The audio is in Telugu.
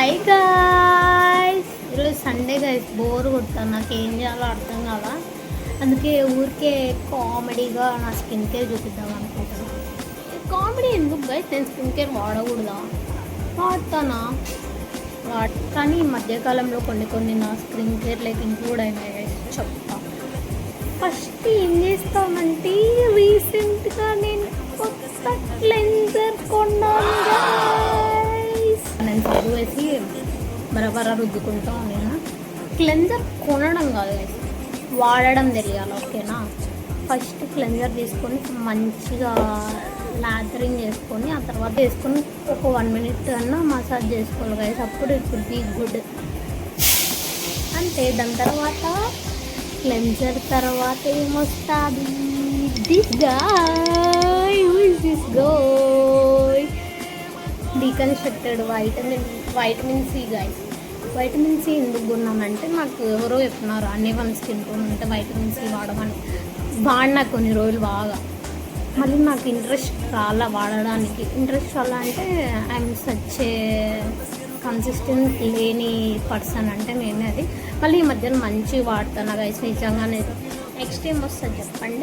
హాయ్ గాయ్స్, ఈరోజు సండే గైస్. బోర్ కొడతాను, నాకు ఏం చేయాలో అర్థం కాదా. అందుకే ఊరికే కామెడీగా నా స్కిన్ కేర్ చూపిద్దాం అనుకుంటున్నాను. కామెడీ ఎందుకు గైస్, నేను స్కిన్ కేర్ వాడకూడదా? వాడతానా? కానీ ఈ మధ్యకాలంలో కొన్ని నా స్కిన్ కేర్ లైక్ ఇంక్లూడ్ అయినాయి గైస్, చెప్తా. ఫస్ట్ ఏం చేస్తామంటే, రీసెంట్గా నేను కొత్త క్లెన్జర్ కొన్నాను గైస్. నేను సబ్బు వేసి బరబర రుద్దుకుంటాను. నేను క్లెన్జర్ కొనడం కాదు గైస్, వాడడం తెలియాలి, ఓకేనా? ఫస్ట్ క్లెన్జర్ తీసుకొని మంచిగా లాథరింగ్ చేసుకొని ఆ తర్వాత వేసుకొని ఒక 1 minute అన్నా మసాజ్ చేసుకోవాలి గైస్, అప్పుడు ఇట్ విల్ బీ గుడ్. అంటే దాని తర్వాత క్లెన్జర్ తర్వాత ఏమొస్తుంది? This guy, who is this guy? Deconstructed vitamin C guys. Vitamin C ఎందుకు కొన్నామంటే, నాకు ఎవరో చెప్తున్నారు అన్ని స్కిన్ టోన్ ఉంటే వైటమిన్ సి వాడమని. వాడినా కొన్ని రోజులు బాగా, మళ్ళీ నాకు ఇంట్రెస్ట్ రాలా వాడడానికి. ఇంట్రెస్ట్ రాలా అంటే ఐఎమ్ సచ్ కన్సిస్టెంట్ లేని పర్సన్ అంటే నేనే అది. మళ్ళీ ఈ మధ్యన మంచిగా వాడతాను గైస్, నిజంగానే. నెక్స్ట్ ఏం వస్తుంది చెప్పండి?